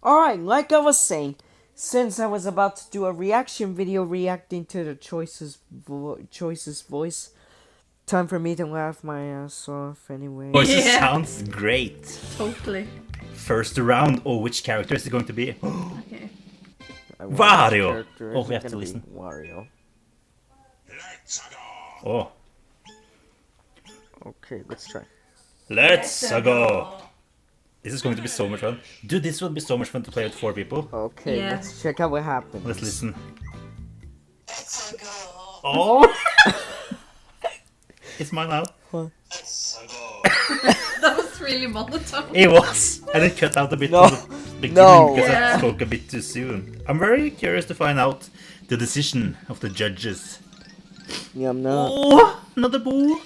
Alright, like I was saying, since I was about to do a reaction video reacting to the Choicest voice, time for me to laugh my ass off anyway. Choicest Yeah. sounds great. Totally. First round. Oh, which character is it going to be? Okay. I want Wario! this character. Oh, Is we it have to gonna be listen. Wario. Oh, Okay, let's try. let's go! This is going to be so much fun. Dude, this will be so much fun to play with 4 people. Okay, Yeah. let's check out what happens. Let's listen. Oh! It's mine now. That was really monotone. It was! And it cut out a bit No. from the beginning No. because Yeah. I spoke a bit too soon. I'm very curious to find out the decision of the judges. Yeah, I'm not. Oh! Another boo!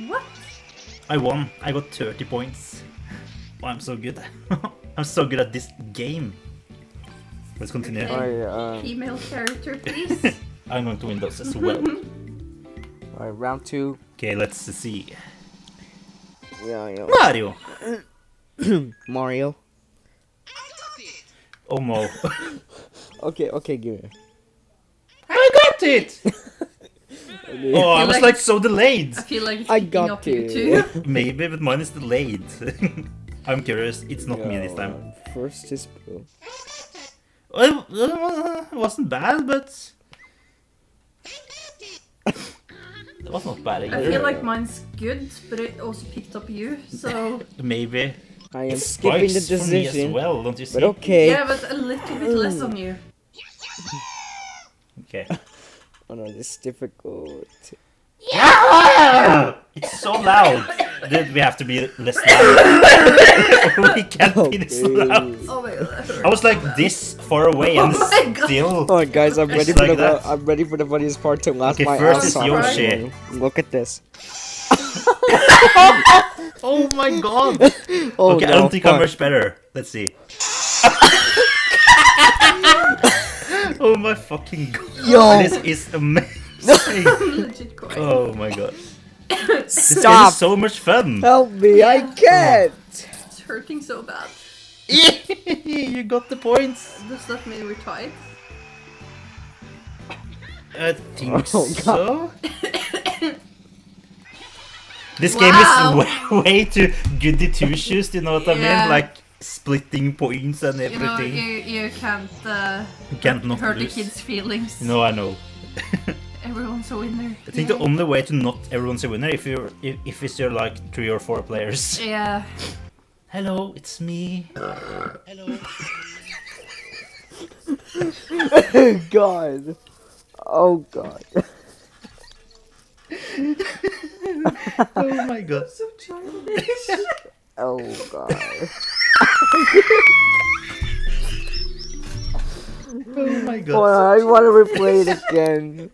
What? I won. I got 30 points. Oh, I'm so good. I'm so good at this game. Let's continue. Alright, Female character, please. I'm going to win those as well. alright, round 2. Okay, let's see. Yeah. Mario! Mario. Oh no. Okay, give it. I got it! Oh, I was like- like so delayed. I feel like it's I picking got up you it. too. Maybe, but mine is delayed. I'm curious. It's not me this time. First is blue. Well, it wasn't bad, but it was not bad I either. feel like mine's good, but it also picked up you, so... Maybe. I am It skipping the spikes for me as decision. well, don't you see? But okay. Yeah, but a little bit less on you. Okay. Oh no, this is difficult. It's so loud. Dude, we have to be less loud. We can't be this loud. Oh my god, that hurt. I was like this far away and Oh my God. still. Alright guys, I'm ready Just for like the that. I'm ready for the funniest part to last Okay, my first ass is off. Yoshi. Look at this. Oh my god. Oh Okay, no, I don't think I'm fuck. much better. Let's see. Oh my fucking god. Yo. This is amazing. I'm legit crying. Oh my god. This game Stop! is so much fun. Help me, I can't! It's hurting so bad. You got the points. Does that mean we're tied? I think Oh, so. This Wow. game is way too goody two shoes, you know what I Yeah. mean? Like splitting points and You know, everything. you can't, You can't not hurt the lose. kids' feelings. No, I know. Everyone's a winner. I think the only way to not everyone's a winner if it's your like 3 or 4 players. Yeah. Hello, it's me. Hello. God. Oh god. Oh my god. So childish. Oh god. Oh my god. Hold on, I want to replay it again.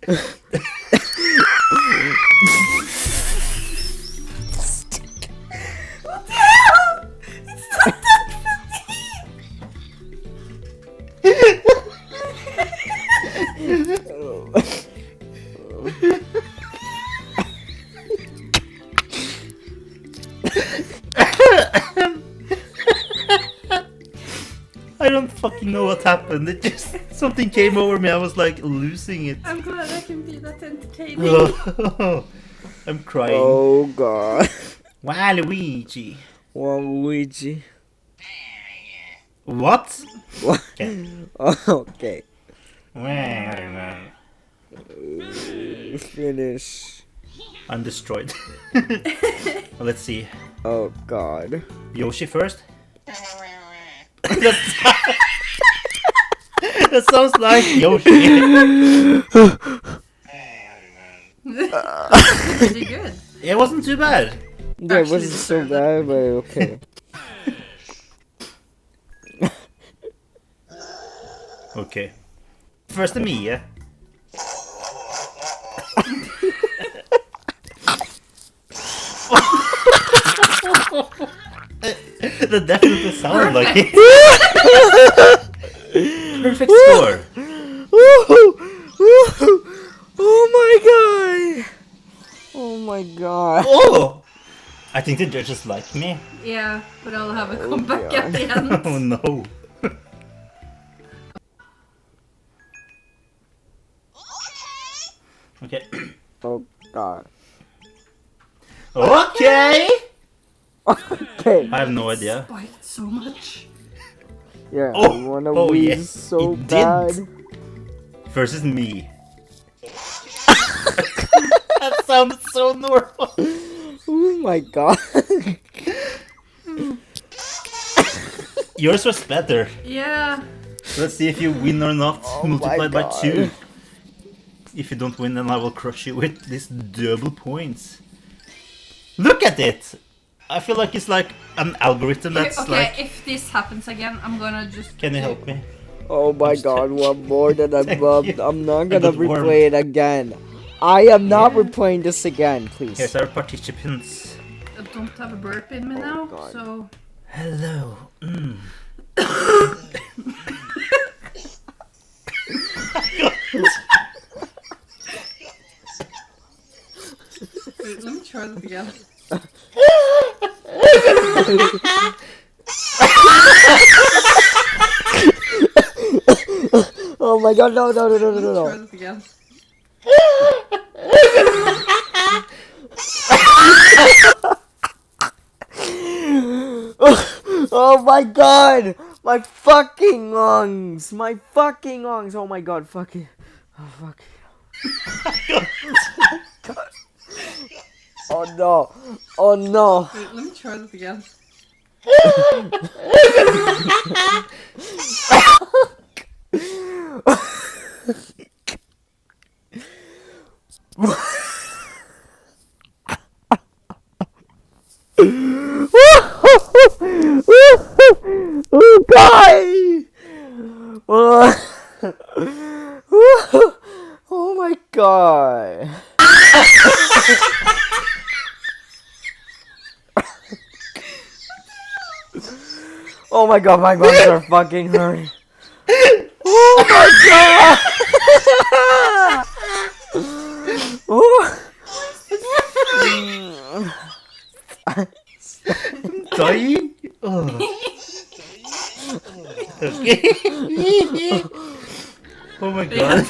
What the hell? It's not that I don't fucking know what happened. It just something came over me. I was like losing it. I'm glad I can be that entertaining. I'm crying. Oh god. Waluigi. Waluigi. What? What? Okay. Okay. I'm Finish. destroyed. Let's see. Oh god. Yoshi first. that sounds like Yoshi. Pretty good. It wasn't too bad. Yeah, it Actually wasn't so deserved it. bad, but okay. Okay. First to me, yeah. That definitely sounded like it. Perfect score. Oh my god! Oh my god! Oh! I think the judges like me. Yeah, but I'll have a comeback God. at the end. Oh no. Okay. Oh god. Okay! Okay. I have no idea. Spiked so much. Yeah, Oh, I wanna oh, wheeze yeah, so it did. bad. Versus me. That sounds so normal. Oh my god. Yours was better. Yeah. Let's see if you win or not. Oh my Multiplied by God. 2. If you don't win, then I will crush you with this double points. Look at it! I feel like it's like an algorithm that's Okay, like... if this happens again, I'm gonna just. Can you help me? Oh my Just- god, one more than Thank above. you. I'm not I gonna got warm. replay it again. I am not Yeah. replaying this again, please. Here's our participants. I don't have a burp in me now, God. so. Hello. Wait, let me try that again. Oh my god, no, no, no, no, no, Let me no, try no. that again. Oh my god! My fucking lungs! My fucking lungs! Oh my god, fuck it. Oh fuck it. Oh no. Oh no. Wait, let me try that again. Oh god! Oh my god. Oh my god, my lungs are fucking hurting. Oh my god! Oh. Dying? Oh. Okay. Oh my god.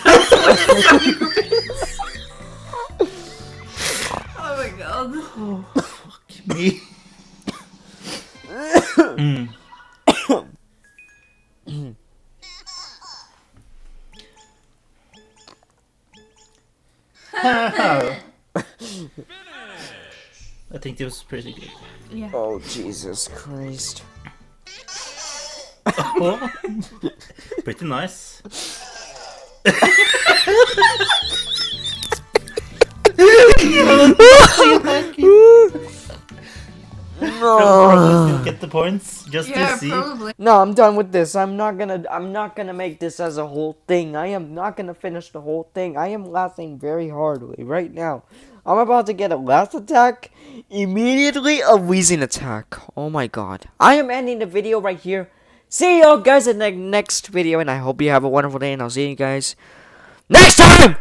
Oh my god. Me. I think it was pretty good. Yeah. Oh Jesus Christ. Oh, pretty nice. No. Still get the points just Yeah, to see. probably. No, I'm done with this. I'm not gonna make this as a whole thing. I am not gonna finish the whole thing. I am laughing very hardly right now. I'm about to get a laugh attack. Immediately a wheezing attack. Oh my god. I am ending the video right here. See you guys in the next video, and I hope you have a wonderful day, and I'll see you guys next time!